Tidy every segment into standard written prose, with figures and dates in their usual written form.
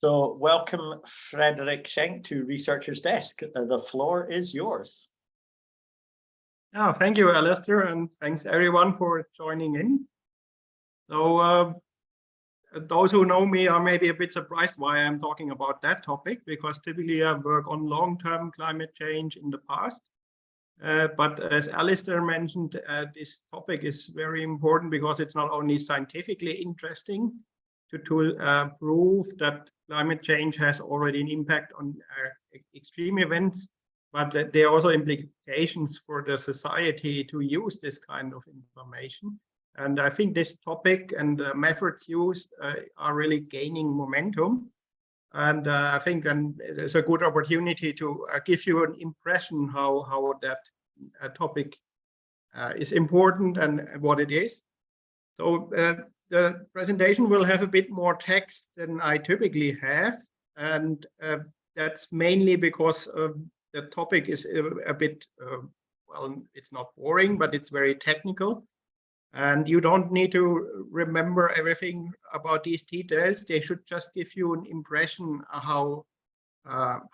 So welcome, Frederik Schenk, to Researcher's Desk. The floor is yours. Thank you, Alistair, and thanks everyone for joining in. So those who know me are maybe a bit surprised why I'm talking about that topic, because typically I work on long-term climate change in the past. But as Alistair mentioned, this topic is very important because it's not only scientifically interesting to prove that climate change has already an impact on extreme events, but there are also implications for the society to use this kind of information. And I think this topic and the methods used are really gaining momentum. And I think there's a good opportunity to give you an impression how that topic is important and what it is. So the presentation will have a bit more text than I typically have, and that's mainly because the topic is a bit, well, it's not boring, but it's very technical. And you don't need to remember everything about these details. They should just give you an impression how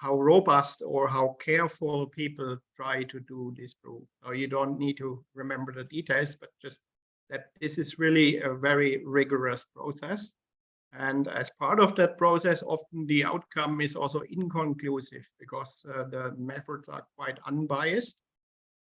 robust or how careful people try to do this proof. So you don't need to remember the details, but just that this is really a very rigorous process. And as part of that process, often the outcome is also inconclusive because the methods are quite unbiased.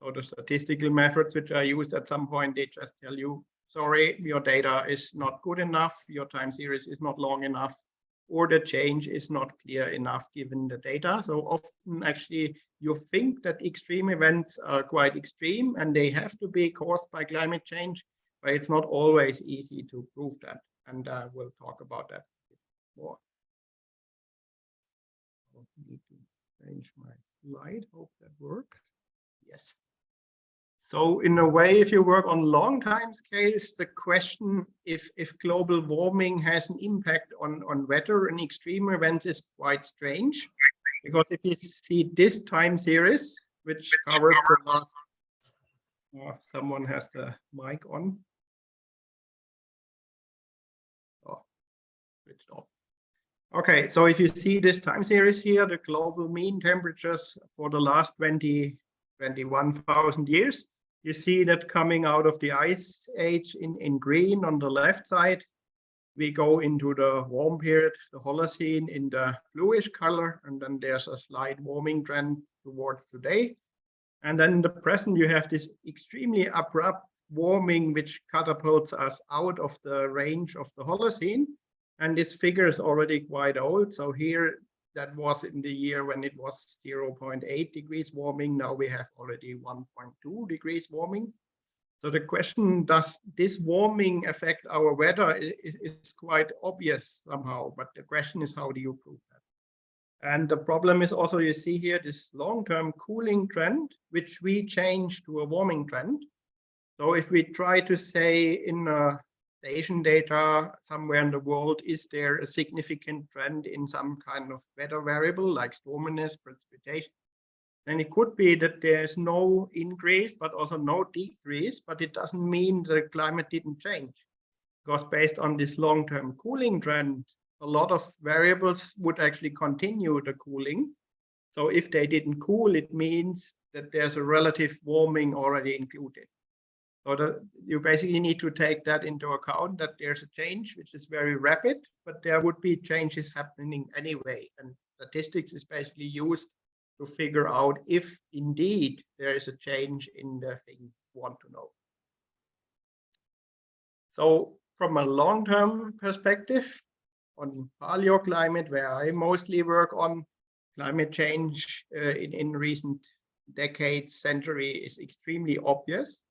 So the statistical methods which are used at some point, they just tell you, sorry, your data is not good enough, your time series is not long enough, or the change is not clear enough given the data. So often actually you think that extreme events are quite extreme and they have to be caused by climate change, but it's not always easy to prove that. And we'll talk about that a bit more. I need to change my slide. Hope that works. Yes. So in a way, if you work on long time scales, the question if global warming has an impact on weather and extreme events is quite strange. Because if you see this time series, which covers the last, someone has the mic on. Oh, switched off. Okay, so if you see this time series here, the global mean temperatures for the last 21,000 years, you see that coming out of the ice age in green on the left side, we go into the warm period, the Holocene, in the bluish color, and then there's a slight warming trend towards today. And then in the present, you have this extremely abrupt warming, which catapults us out of the range of the Holocene. And this figure is already quite old. So here, that was in the year when it was 0.8 degrees warming. Now we have already 1.2 degrees warming. So the question, does this warming affect our weather, is quite obvious somehow. But the question is, how do you prove that? And the problem is also, you see here, this long-term cooling trend, which we change to a warming trend. So if we try to say in station data somewhere in the world, is there a significant trend in some kind of weather variable like storminess, precipitation? Then it could be that there's no increase, but also no decrease, but it doesn't mean the climate didn't change. Because based on this long-term cooling trend, a lot of variables would actually continue the cooling. So if they didn't cool, it means that there's a relative warming already included. So you basically need to take that into account, that there's a change which is very rapid, but there would be changes happening anyway. And statistics is basically used to figure out if indeed there is a change in the thing you want to know. So from a long-term perspective, on paleoclimate, where I mostly work on, climate change in recent decades, century, is extremely obvious.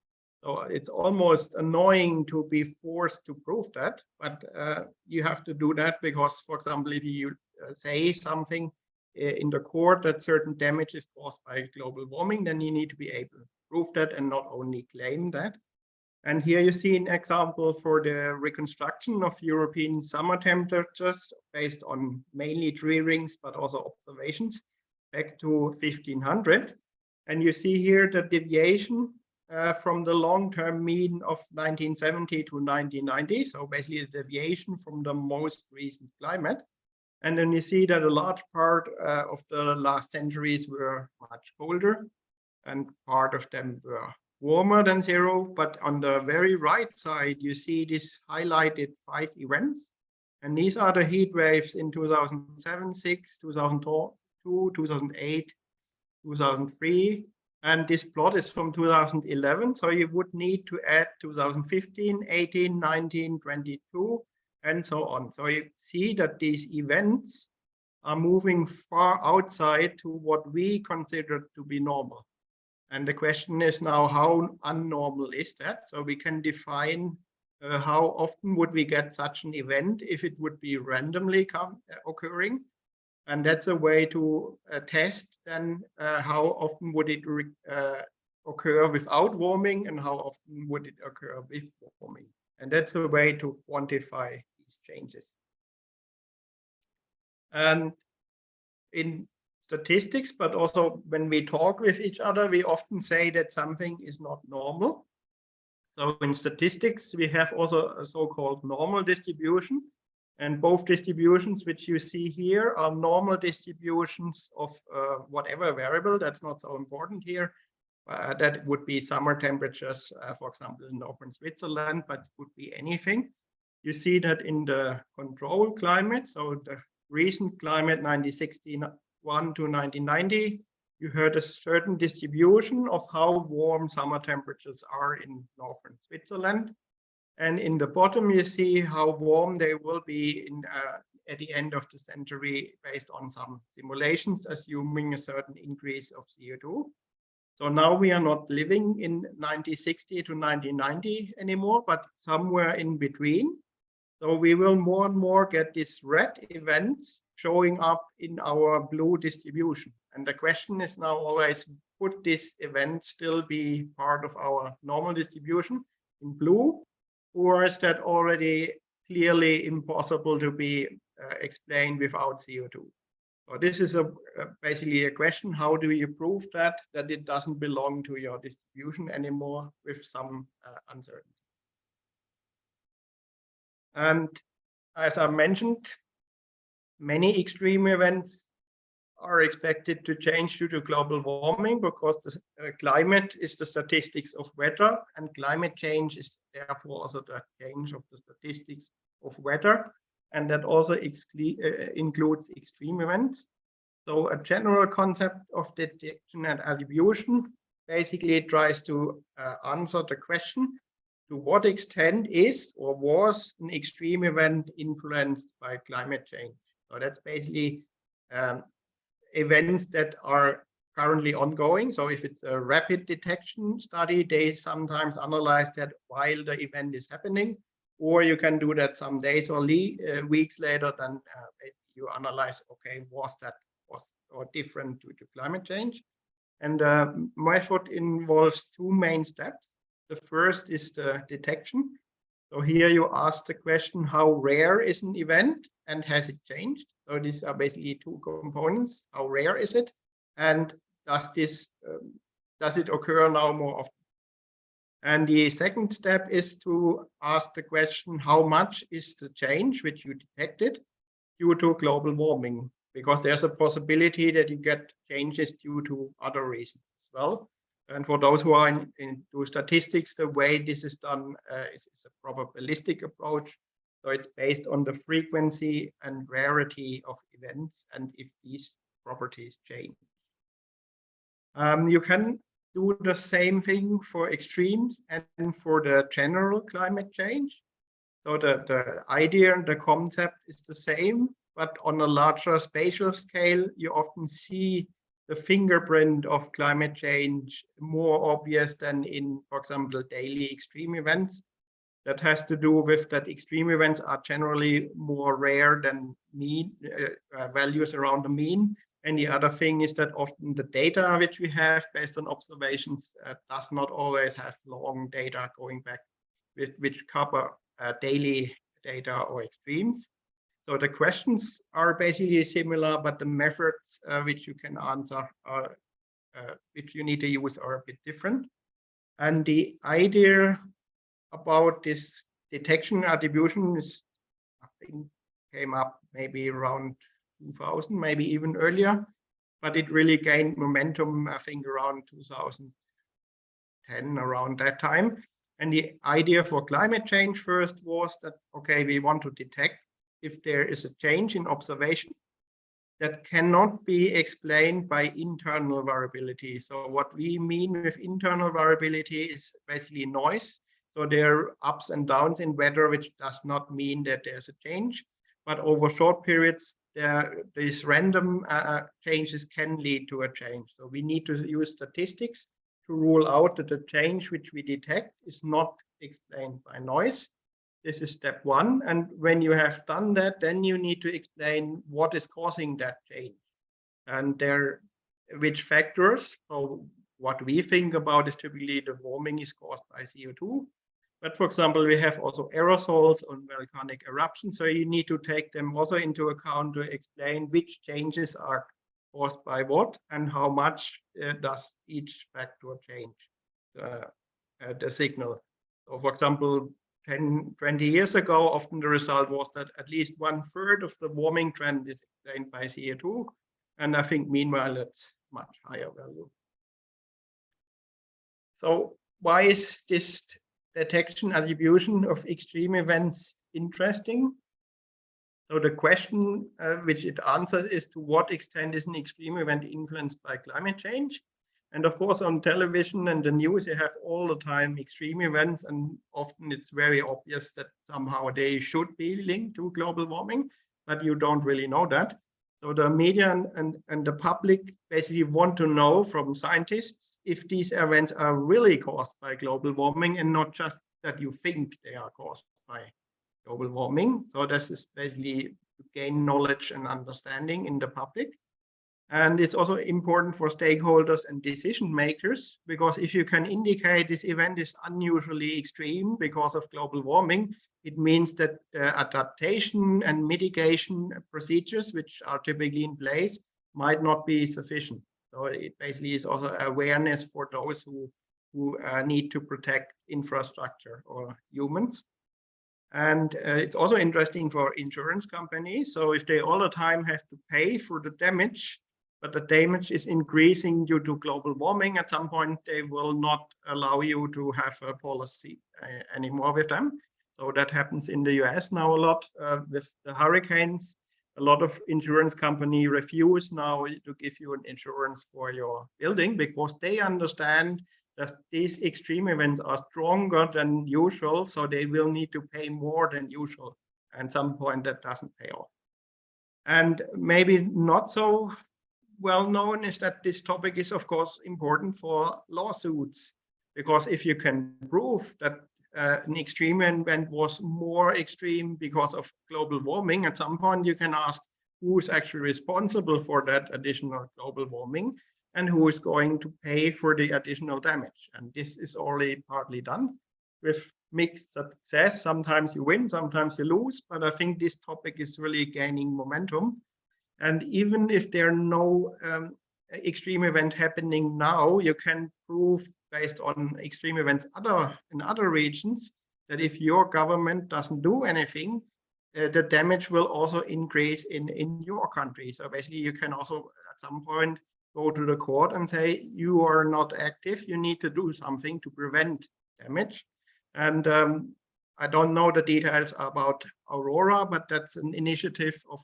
So it's almost annoying to be forced to prove that, but you have to do that because, for example, if you say something in the court that certain damage is caused by global warming, then you need to be able to prove that and not only claim that. And here you see an example for the reconstruction of European summer temperatures based on mainly tree rings, but also observations back to 1500. And you see here the deviation from the long-term mean of 1970 to 1990. So basically a deviation from the most recent climate. And then you see that a large part of the last centuries were much colder, and part of them were warmer than 0. But on the very right side, you see this highlighted 5 events. And these are the heat waves in 2007, 6, 2002, 2008, 2003. And this plot is from 2011. So you would need to add 2015, 18, 19, 22, and so on. So you see that these events are moving far outside to what we consider to be normal. And the question is now, how unnormal is that? So we can define how often would we get such an event if it would be randomly occurring. And that's a way to test then how often would it occur without warming and how often would it occur with warming. And that's a way to quantify these changes. And in statistics, but also when we talk with each other, we often say that something is not normal. So in statistics, we have also a so-called normal distribution. And both distributions which you see here are normal distributions of whatever variable. That's not so important here. That would be summer temperatures, for example, in northern Switzerland, but it would be anything. You see that in the control climate, so the recent climate 1961 to 1990, you heard a certain distribution of how warm summer temperatures are in northern Switzerland. And in the bottom, you see how warm they will be at the end of the century based on some simulations, assuming a certain increase of CO2. So now we are not living in 1960 to 1990 anymore, but somewhere in between. So we will more and more get these red events showing up in our blue distribution. And the question is now always, would this event still be part of our normal distribution in blue? Or is that already clearly impossible to be explained without CO2? So this is basically a question, how do you prove that it doesn't belong to your distribution anymore with some uncertainty? And as I mentioned, many extreme events are expected to change due to global warming because the climate is the statistics of weather, and climate change is therefore also the change of the statistics of weather, and that also includes extreme events. So a general concept of detection and attribution basically tries to answer the question, to what extent is or was an extreme event influenced by climate change? So that's basically events that are currently ongoing. So if it's a rapid detection study, they sometimes analyze that while the event is happening, or you can do that some days or weeks later, then you analyze, okay, was or different due to climate change? And the method involves 2 main steps. The first is the detection. So here you ask the question, how rare is an event and has it changed? So these are basically 2 components. How rare is it? And does it occur now more often? And the second step is to ask the question, how much is the change which you detected due to global warming? Because there's a possibility that you get changes due to other reasons as well. And for those who are into statistics, the way this is done is a probabilistic approach. So it's based on the frequency and rarity of events and if these properties change. You can do the same thing for extremes and for the general climate change. So the idea and the concept is the same, but on a larger spatial scale, you often see the fingerprint of climate change more obvious than in, for example, daily extreme events. That has to do with that extreme events are generally more rare than mean values around the mean. And the other thing is that often the data which we have based on observations does not always have long data going back which cover daily data or extremes. So the questions are basically similar, but the methods which you can answer are, which you need to use are a bit different. And the idea about this detection attribution is, I think, came up maybe around 2000, maybe even earlier, but it really gained momentum, I think, around 2010, around that time. And the idea for climate change first was that, okay, we want to detect if there is a change in observation that cannot be explained by internal variability. So what we mean with internal variability is basically noise. So there are ups and downs in weather, which does not mean that there's a change, but over short periods, these random changes can lead to a change. So we need to use statistics to rule out that the change which we detect is not explained by noise. This is step one. And when you have done that, then you need to explain what is causing that change. And which factors. So what we think about is typically the warming is caused by CO2. But for example, we have also aerosols on volcanic eruptions. So you need to take them also into account to explain which changes are caused by what and how much does each factor change the signal. So for example, 10, 20 years ago, often the result was that at least 1/3 of the warming trend is explained by CO2. And I think meanwhile, it's much higher value. So why is this detection attribution of extreme events interesting? So the question which it answers is, to what extent is an extreme event influenced by climate change? And of course, on television and the news, you have all the time extreme events, and often it's very obvious that somehow they should be linked to global warming, but you don't really know that. So the media and the public basically want to know from scientists if these events are really caused by global warming and not just that you think they are caused by global warming. So this is basically to gain knowledge and understanding in the public. And it's also important for stakeholders and decision makers, because if you can indicate this event is unusually extreme because of global warming, it means that adaptation and mitigation procedures, which are typically in place, might not be sufficient. So it basically is also awareness for those who need to protect infrastructure or humans. And it's also interesting for insurance companies. So if they all the time have to pay for the damage, but the damage is increasing due to global warming, at some point they will not allow you to have a policy anymore with them. So that happens in the US now a lot with the hurricanes. A lot of insurance companies refuse now to give you an insurance for your building because they understand that these extreme events are stronger than usual, so they will need to pay more than usual. And at some point that doesn't pay off. And maybe not so well known is that this topic is, of course, important for lawsuits, because if you can prove that an extreme event was more extreme because of global warming, at some point you can ask who's actually responsible for that additional global warming and who is going to pay for the additional damage. And this is already partly done with mixed success. Sometimes you win, sometimes you lose, but I think this topic is really gaining momentum. And even if there are no extreme event happening now, you can prove based on extreme events in other regions that if your government doesn't do anything, the damage will also increase in your country. So basically you can also at some point go to the court and say, you are not active, you need to do something to prevent damage. And I don't know the details about Aurora, but that's an initiative of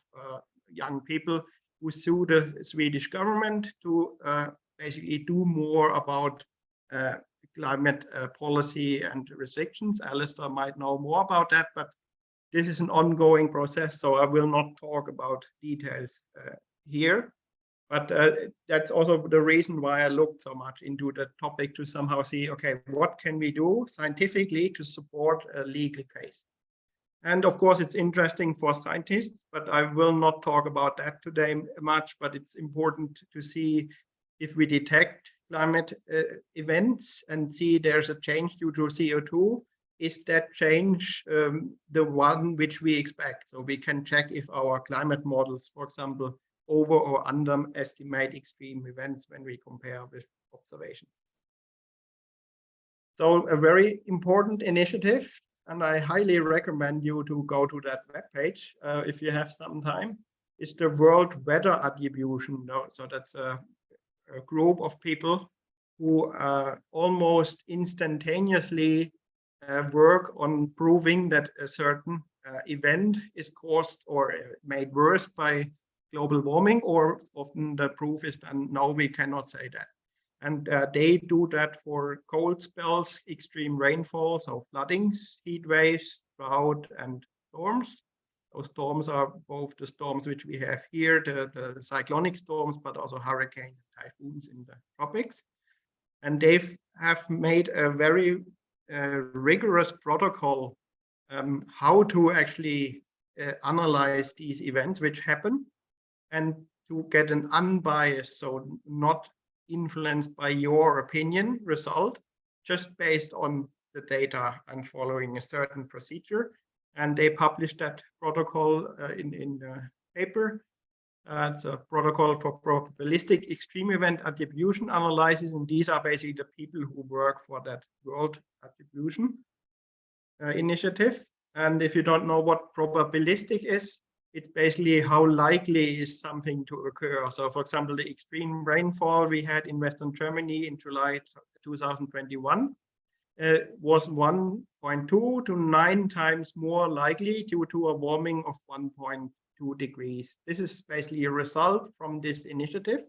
young people who sue the Swedish government to basically do more about climate policy and restrictions. Alistair might know more about that, but this is an ongoing process, so I will not talk about details here. But that's also the reason why I looked so much into the topic, to somehow see, okay, what can we do scientifically to support a legal case? And of course, it's interesting for scientists, but I will not talk about that today much, but it's important to see if we detect climate events and see there's a change due to CO2, is that change the one which we expect? So we can check if our climate models, for example, over or underestimate extreme events when we compare with observations. So a very important initiative and I highly recommend you to go to that webpage if you have some time, is the World Weather Attribution. So that's a group of people who almost instantaneously work on proving that a certain event is caused or made worse by global warming, or often the proof is then, no, we cannot say that. And they do that for cold spells, extreme rainfall, so floodings, heat waves, drought, and storms. Those storms are both the storms which we have here, the cyclonic storms, but also hurricanes, typhoons in the tropics. And they have made a very rigorous protocol how to actually analyze these events which happen, and to get an unbiased, so not influenced by your opinion result, just based on the data and following a certain procedure. And they published that protocol in the paper. It's a protocol for probabilistic extreme event attribution analysis, and these are basically the people who work for that World Attribution Initiative. And if you don't know what probabilistic is, it's basically how likely is something to occur. So for example, the extreme rainfall we had in Western Germany in July 2021 was 1.2 to 9 times more likely due to a warming of 1.2 degrees. This is basically a result from this initiative.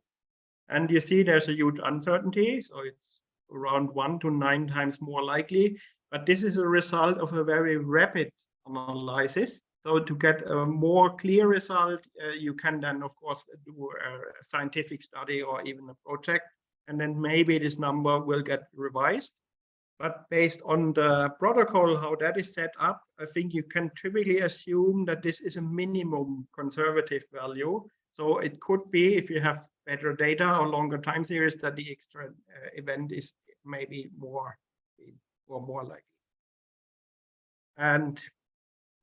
And you see there's a huge uncertainty. So it's around 1 to 9 times more likely. But this is a result of a very rapid analysis. So to get a more clear result, you can then, of course, do a scientific study or even a project, and then maybe this number will get revised. But based on the protocol, how that is set up, I think you can typically assume that this is a minimum conservative value. So it could be, if you have better data or longer time series, that the extra event is maybe more likely. And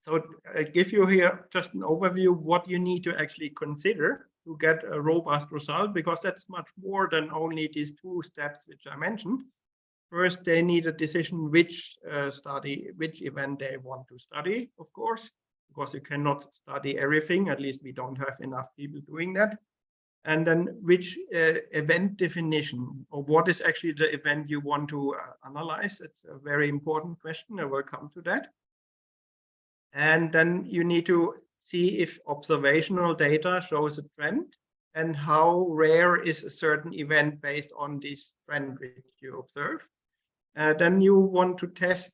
so I give you here just an overview of what you need to actually consider to get a robust result, because that's much more than only these 2 steps which I mentioned. First, they need a decision which event they want to study, of course, because you cannot study everything. At least we don't have enough people doing that. And then which event definition, or what is actually the event you want to analyze? It's a very important question. I will come to that. And then you need to see if observational data shows a trend, and how rare is a certain event based on this trend which you observe. Then you want to test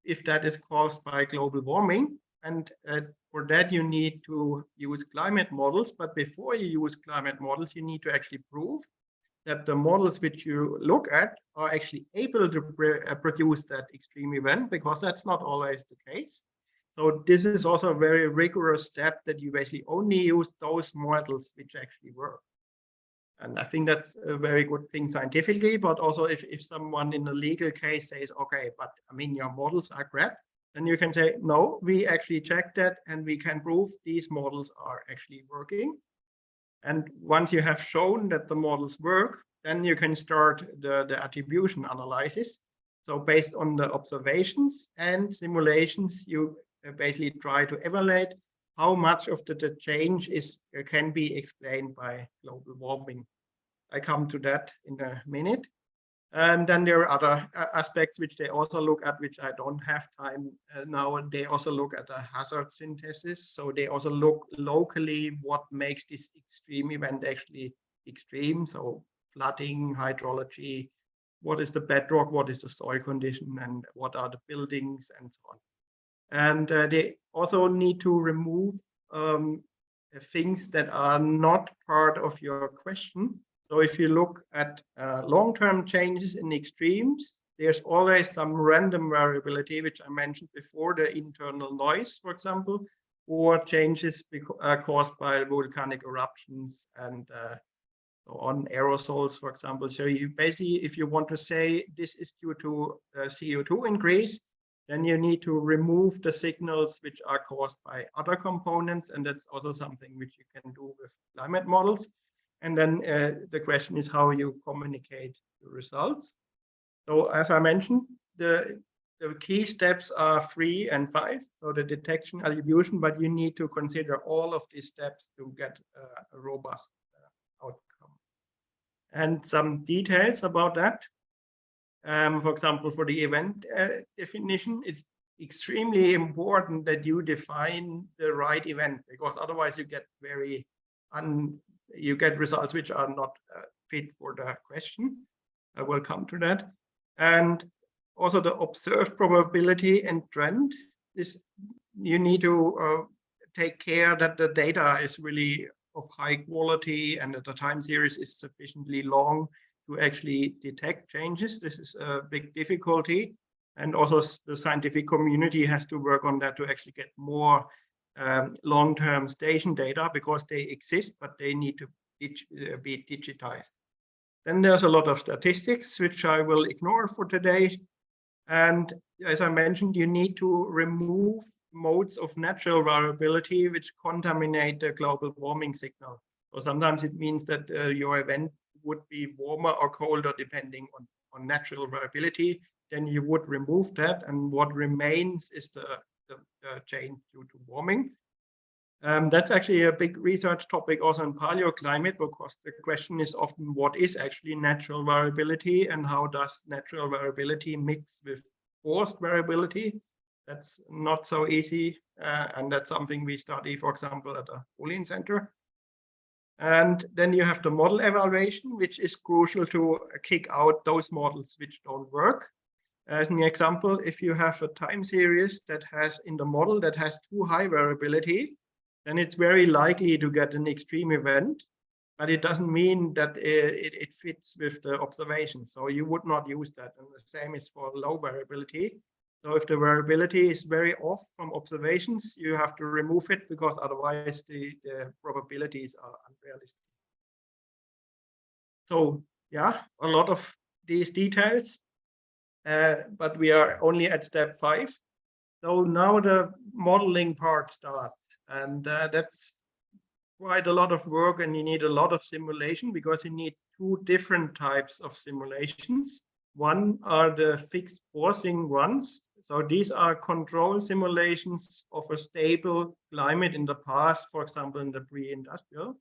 if that is caused by global warming. And for that, you need to use climate models. But before you use climate models, you need to actually prove that the models which you look at are actually able to produce that extreme event, because that's not always the case. So this is also a very rigorous step, that you basically only use those models which actually work. And I think that's a very good thing scientifically, but also if someone in a legal case says, okay, but I mean, your models are crap, then you can say, no, we actually checked that and we can prove these models are actually working. And once you have shown that the models work, then you can start the attribution analysis. So based on the observations and simulations, you basically try to evaluate how much of the change can be explained by global warming. I come to that in a minute. And then there are other aspects which they also look at, which I don't have time now. And they also look at the hazard synthesis. So they also look locally what makes this extreme event actually extreme. So flooding, hydrology, what is the bedrock, what is the soil condition, and what are the buildings, and so on. And they also need to remove things that are not part of your question. So if you look at long-term changes in extremes, there's always some random variability, which I mentioned before, the internal noise, for example, or changes caused by volcanic eruptions and so on, aerosols, for example. So you basically, if you want to say this is due to CO2 increase, then you need to remove the signals which are caused by other components. And that's also something which you can do with climate models. And then the question is how you communicate the results. So as I mentioned, the the key steps are 3 and 5, so the detection, attribution, but you need to consider all of these steps to get a robust outcome. And some details about that. For example, for the event definition, it's extremely important that you define the right event, because otherwise you get you get results which are not fit for the question. I will come to that. And also the observed probability and trend is, you need to take care that the data is really of high quality and that the time series is sufficiently long to actually detect changes. This is a big difficulty. And also the scientific community has to work on that to actually get more long-term station data, because they exist, but they need to be digitized. Then there's a lot of statistics, which I will ignore for today. And as I mentioned, you need to remove modes of natural variability which contaminate the global warming signal. So sometimes it means that your event would be warmer or colder depending on natural variability. Then you would remove that, and what remains is the change due to warming. That's actually a big research topic also in paleoclimate, because the question is often what is actually natural variability and how does natural variability mix with forced variability. That's not so easy, and that's something we study, for example, at the Olin Center. And then you have the model evaluation, which is crucial to kick out those models which don't work. As an example, if you have a time series that has in the model that has too high variability, then it's very likely to get an extreme event, but it doesn't mean that it fits with the observation. So you would not use that. And the same is for low variability. So if the variability is very off from observations, you have to remove it, because otherwise the probabilities are unrealistic. So yeah, a lot of these details, but we are only at step 5. So now the modeling part starts, and that's quite a lot of work, and you need a lot of simulation, because you need 2 different types of simulations. One are the fixed forcing ones. So these are control simulations of a stable climate in the past, for example, in the pre-industrial.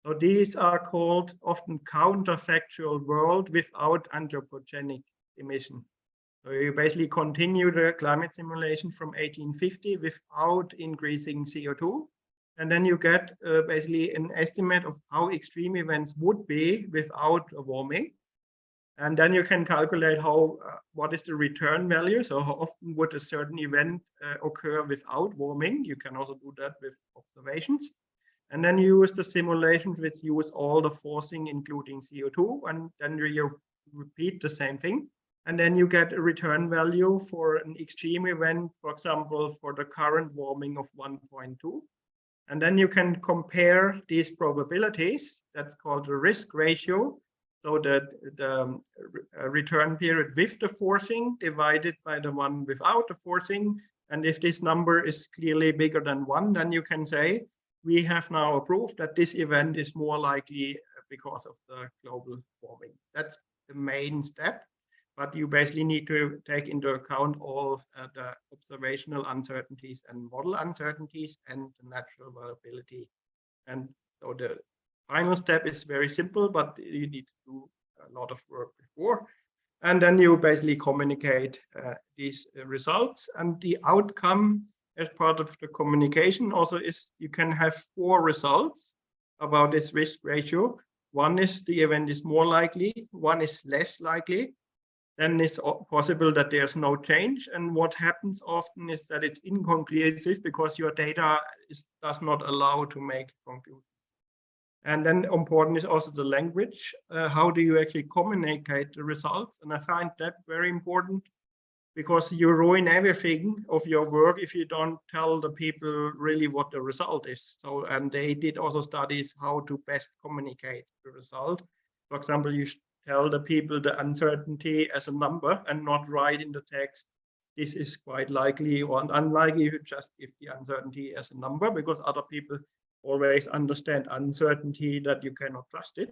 So these are called often counterfactual world without anthropogenic emission. So you basically continue the climate simulation from 1850 without increasing CO2. And then you get basically an estimate of how extreme events would be without a warming. And then you can calculate what is the return value. So how often would a certain event occur without warming? You can also do that with observations. And then you use the simulations which use all the forcing, including CO2, and then you repeat the same thing. And then you get a return value for an extreme event, for example, for the current warming of 1.2. And then you can compare these probabilities. That's called the risk ratio. So the return period with the forcing divided by the one without the forcing. And if this number is clearly bigger than 1, then you can say, we have now proved that this event is more likely because of the global warming. That's the main step. But you basically need to take into account all the observational uncertainties and model uncertainties and the natural variability. And so the final step is very simple, but you need to do a lot of work before. And then you basically communicate these results. And the outcome as part of the communication also is you can have 4 results about this risk ratio. One is the event is more likely, one is less likely. Then it's possible that there's no change. And what happens often is that it's inconclusive because your data does not allow to make conclusions. And then important is also the language. How do you actually communicate the results? And I find that very important, because you ruin everything of your work if you don't tell the people really what the result is. So, and they did also studies how to best communicate the result. For example, you tell the people the uncertainty as a number and not write in the text, this is quite likely or unlikely. You just give the uncertainty as a number, because other people always understand uncertainty that you cannot trust it.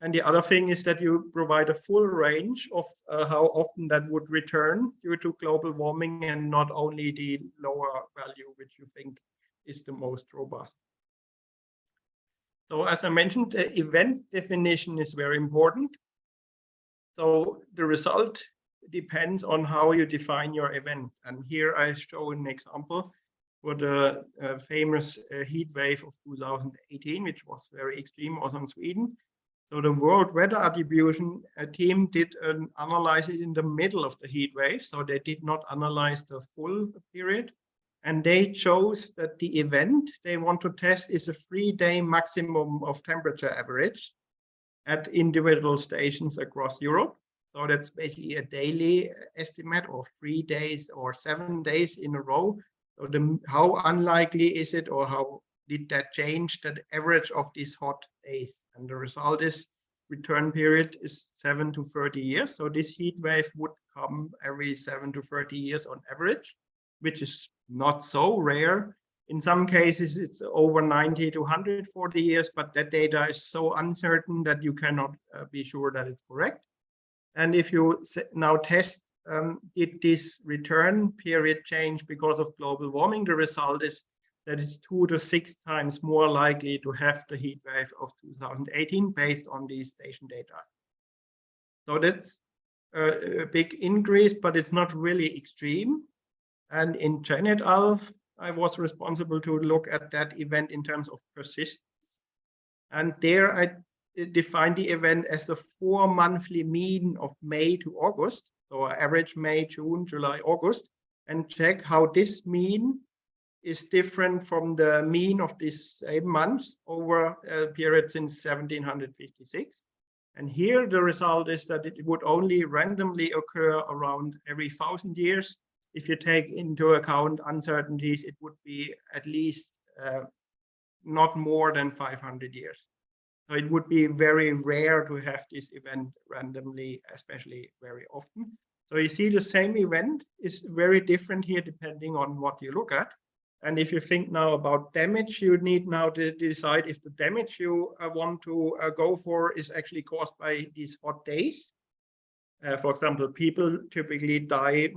And the other thing is that you provide a full range of how often that would return due to global warming, and not only the lower value, which you think is the most robust. So as I mentioned, the event definition is very important. So the result depends on how you define your event. And here I show an example for the famous heat wave of 2018, which was very extreme, also in Sweden. So the World Weather Attribution team did an analysis in the middle of the heat wave. So they did not analyze the full period. And they chose that the event they want to test is a 3-day maximum of temperature average at individual stations across Europe. So that's basically a daily estimate of 3 days or 7 days in a row. So how unlikely is it, or how did that change that average of these hot days? And the result is return period is 7 to 30 years. So this heat wave would come every 7 to 30 years on average, which is not so rare. In some cases, it's over 90 to 140 years, but that data is so uncertain that you cannot be sure that it's correct. And if you now test, did this return period change because of global warming, the result is that it's 2 to 6 times more likely to have the heat wave of 2018 based on these station data. So that's a big increase, but it's not really extreme. And in Chen et al., I was responsible to look at that event in terms of persistence. And there I defined the event as the 4-monthly mean of May to August, so average May, June, July, August, and check how this mean is different from the mean of these same months over a period since 1756. And here the result is that it would only randomly occur around every 1,000 years. If you take into account uncertainties, it would be at least not more than 500 years. So it would be very rare to have this event randomly, especially very often. So you see the same event is very different here depending on what you look at. And if you think now about damage, you need now to decide if the damage you want to go for is actually caused by these hot days. For example, people typically die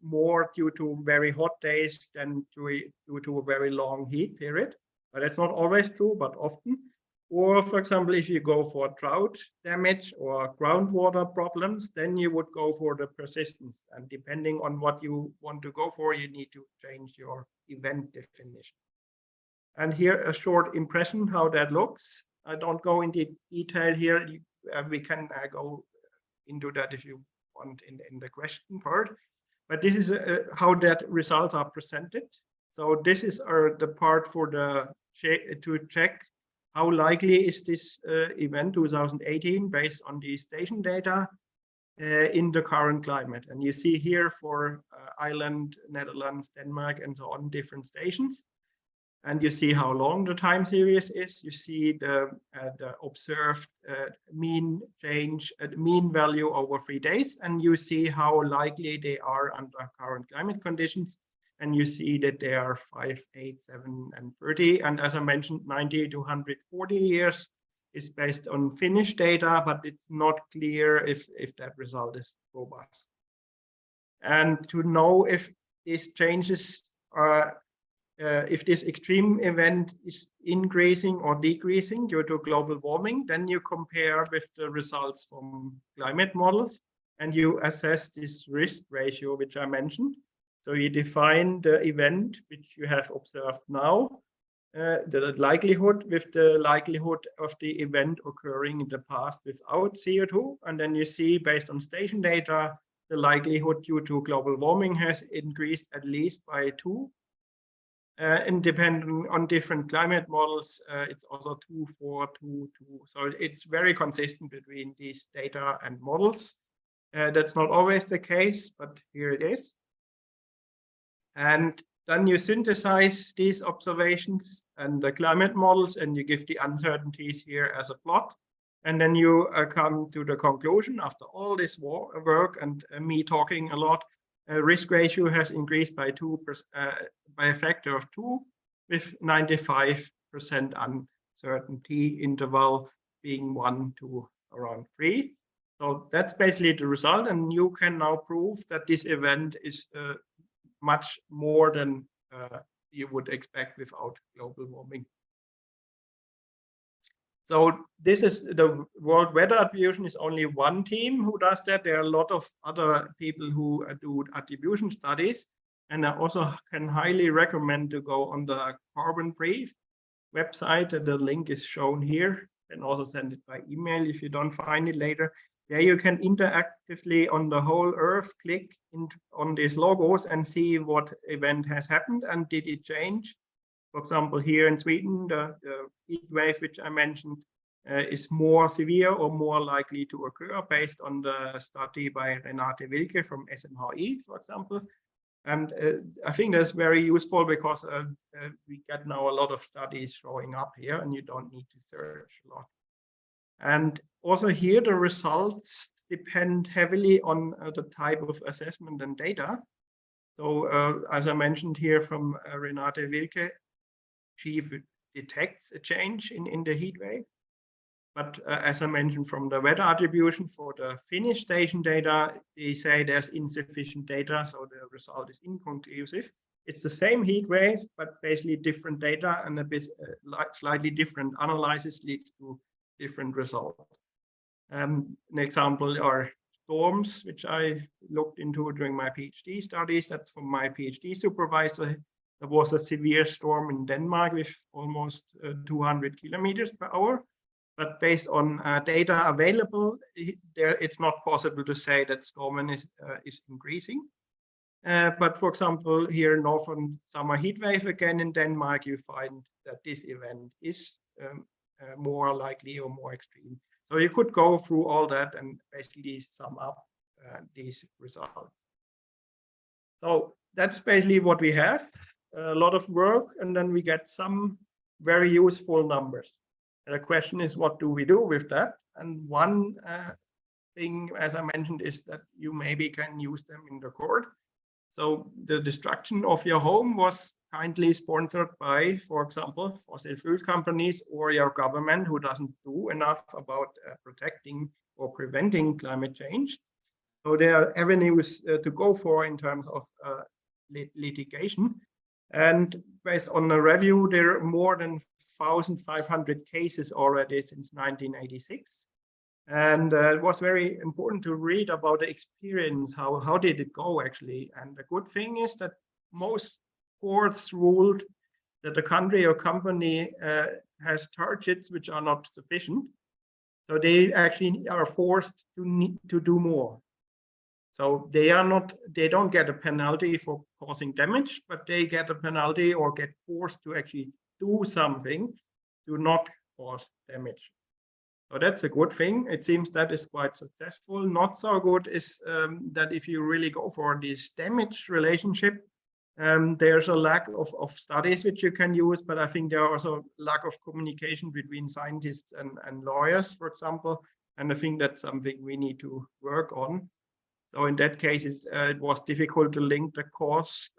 more due to very hot days than due to a very long heat period. But that's not always true, but often. Or, for example, if you go for drought damage or groundwater problems, then you would go for the persistence. And depending on what you want to go for, you need to change your event definition. And here a short impression how that looks. I don't go into detail here. We can go into that if you want in the question part. But this is how that results are presented. So this is the part for to check how likely is this event 2018 based on the station data in the current climate. And you see here for Ireland, Netherlands, Denmark, and so on, different stations. And you see how long the time series is. You see the observed mean change, mean value over 3 days. And you see how likely they are under current climate conditions. And you see that they are 5, 8, 7, and 30. And as I mentioned, 90 to 140 years is based on Finnish data, but it's not clear if that result is robust. And to know if these changes are, if this extreme event is increasing or decreasing due to global warming, then you compare with the results from climate models and you assess this risk ratio, which I mentioned. So you define the event which you have observed now, the likelihood with the likelihood of the event occurring in the past without CO2. And then you see based on station data, the likelihood due to global warming has increased at least by 2. And depending on different climate models, it's also 2, 4, 2, 2. So it's very consistent between these data and models. That's not always the case, but here it is. And then you synthesize these observations and the climate models, and you give the uncertainties here as a plot. And then you come to the conclusion after all this work and me talking a lot, risk ratio has increased by by a factor of 2, with 95% uncertainty interval being 1 to around 3. So that's basically the result, and you can now prove that this event is much more than you would expect without global warming. So this is the World Weather Attribution is only one team who does that. There are a lot of other people who do attribution studies, and I also can highly recommend to go on the Carbon Brief website. The link is shown here, and also send it by email if you don't find it later. There you can interactively on the whole Earth click on these logos and see what event has happened and did it change. For example, here in Sweden, the heat wave, which I mentioned, is more severe or more likely to occur based on the study by Renate Wilke from SMHI, for example. And I think that's very useful because we get now a lot of studies showing up here and you don't need to search a lot. And also here, the results depend heavily on the type of assessment and data. So as I mentioned here from Renate Wilke, she detects a change in the heat wave. But as I mentioned from the weather attribution for the Finnish station data, they say there's insufficient data, so the result is inconclusive. It's the same heat wave, but basically different data and a bit slightly different analysis leads to different results. An example are storms, which I looked into during my PhD studies. That's from my PhD supervisor. There was a severe storm in Denmark with almost 200 kilometers per hour. But based on data available, it's not possible to say that storm is increasing. But for example, here in northern summer heat wave again in Denmark, you find that this event is more likely or more extreme. So you could go through all that and basically sum up these results. So that's basically what we have. A lot of work, and then we get some very useful numbers. And the question is, what do we do with that? And one thing, as I mentioned, is that you maybe can use them in the court. So the destruction of your home was kindly sponsored by, for example, fossil fuel companies or your government who doesn't do enough about protecting or preventing climate change. So there are avenues to go for in terms of litigation. And based on a review, there are more than 1,500 cases already since 1986. And it was very important to read about the experience, how did it go actually. And the good thing is that most courts ruled that the country or company has targets which are not sufficient. So they actually are forced to do more. So they don't get a penalty for causing damage, but they get a penalty or get forced to actually do something to not cause damage. So that's a good thing. It seems that is quite successful. Not so good is that if you really go for this damage relationship, there's a lack of studies which you can use, but I think there are also lack of communication between scientists and lawyers, for example. And I think that's something we need to work on. So in that case, it was difficult to link the cause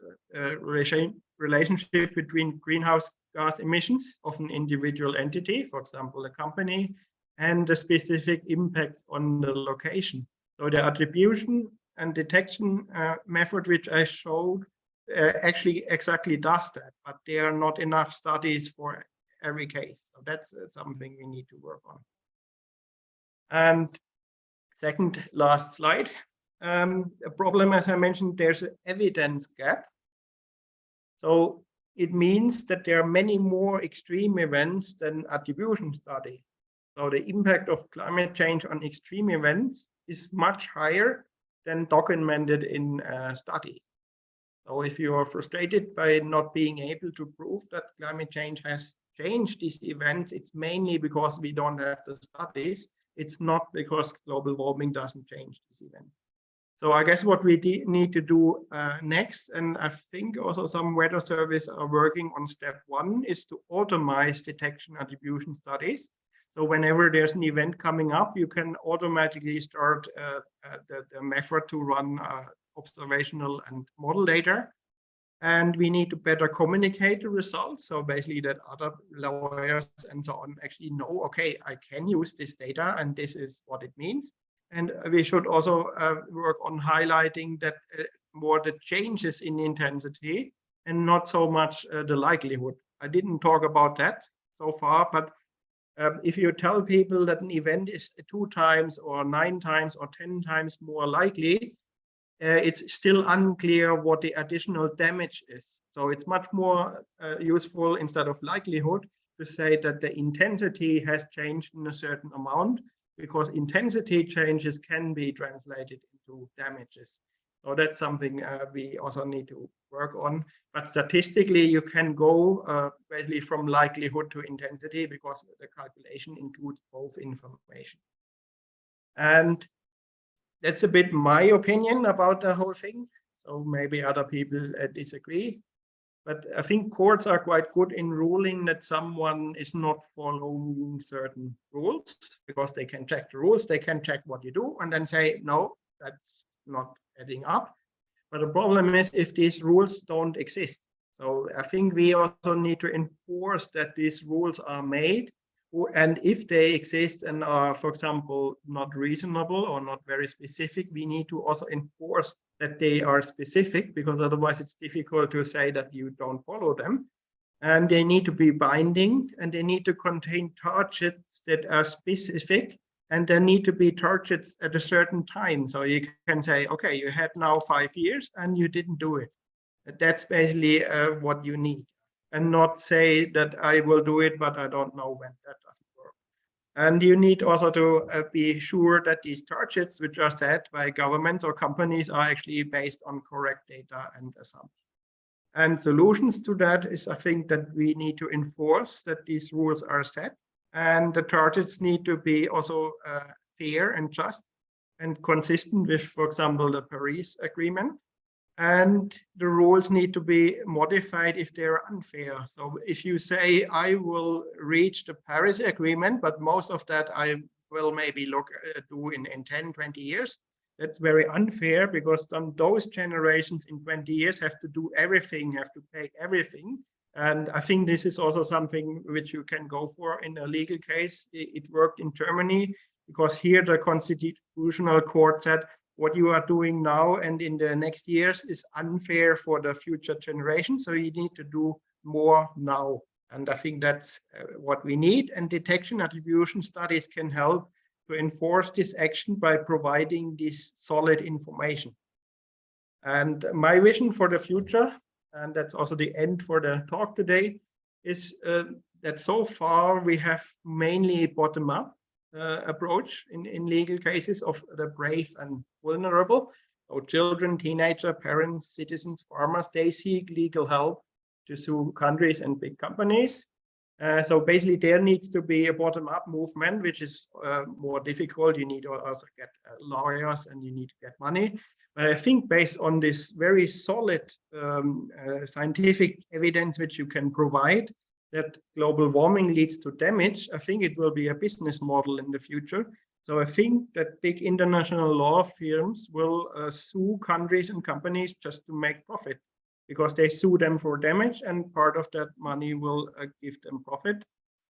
relationship between greenhouse gas emissions of an individual entity, for example, a company, and the specific impacts on the location. So the attribution and detection method, which I showed, actually exactly does that, but there are not enough studies for every case. So that's something we need to work on. And second, last slide. A problem, as I mentioned, there's an evidence gap. So it means that there are many more extreme events than attribution study. So the impact of climate change on extreme events is much higher than documented in studies. So if you are frustrated by not being able to prove that climate change has changed these events, it's mainly because we don't have the studies. It's not because global warming doesn't change this event. So I guess what we need to do next, and I think also some weather services are working on step 1, is to automate detection attribution studies. So whenever there's an event coming up, you can automatically start the method to run observational and model data. And we need to better communicate the results. So basically that other lawyers and so on actually know, okay, I can use this data and this is what it means. And we should also work on highlighting that more the changes in intensity and not so much the likelihood. I didn't talk about that so far, but if you tell people that an event is 2 times or 9 times or 10 times more likely, it's still unclear what the additional damage is. So it's much more useful, instead of likelihood, to say that the intensity has changed in a certain amount, because intensity changes can be translated into damages. So that's something we also need to work on. But statistically, you can go basically from likelihood to intensity, because the calculation includes both information. And that's a bit my opinion about the whole thing. So maybe other people disagree. But I think courts are quite good in ruling that someone is not following certain rules, because they can check the rules, they can check what you do, and then say, no, that's not adding up. But the problem is if these rules don't exist. So I think we also need to enforce that these rules are made, and if they exist and are, for example, not reasonable or not very specific, we need to also enforce that they are specific, because otherwise it's difficult to say that you don't follow them. And they need to be binding, and they need to contain targets that are specific, and there need to be targets at a certain time. So you can say, okay, you had now 5 years and you didn't do it. That's basically what you need. And not say that I will do it, but I don't know when. That doesn't work. And you need also to be sure that these targets, which are set by governments or companies, are actually based on correct data and assumptions. And solutions to that is, I think, that we need to enforce that these rules are set, and the targets need to be also fair and just and consistent with, for example, the Paris Agreement. And the rules need to be modified if they're unfair. So if you say, I will reach the Paris Agreement, but most of that I will maybe do in 10, 20 years, that's very unfair, because then those generations in 20 years have to do everything, have to pay everything. And I think this is also something which you can go for in a legal case. It worked in Germany, because here the Constitutional Court said, what you are doing now and in the next years is unfair for the future generation. So you need to do more now. And I think that's what we need. And detection attribution studies can help to enforce this action by providing this solid information. And my vision for the future, and that's also the end for the talk today, is that so far we have mainly bottom-up approach in legal cases of the brave and vulnerable. So children, teenager, parents, citizens, farmers, they seek legal help to sue countries and big companies. So basically there needs to be a bottom-up movement, which is more difficult. You need to also get lawyers and you need to get money. But I think based on this very solid scientific evidence which you can provide, that global warming leads to damage, I think it will be a business model in the future. So I think that big international law firms will sue countries and companies just to make profit, because they sue them for damage, and part of that money will give them profit.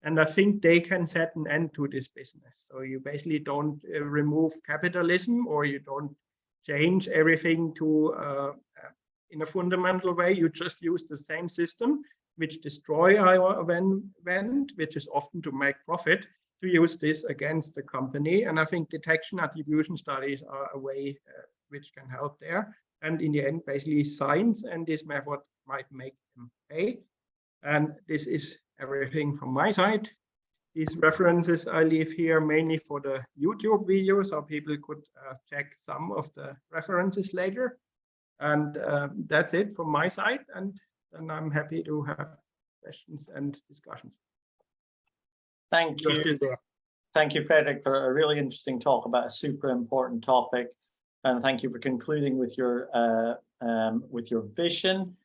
And I think they can set an end to this business. So you basically don't remove capitalism, or you don't change everything to in a fundamental way. You just use the same system which destroy our event, which is often to make profit, to use this against the company. And I think detection attribution studies are a way which can help there. And in the end, basically science and this method might make them pay. And this is everything from my side. These references I leave here mainly for the YouTube video, so people could check some of the references later. And that's it from my side. And then I'm happy to have questions and discussions. Thank you. Thank you, Frederik, for a really interesting talk about a super important topic. And thank you for concluding with your vision.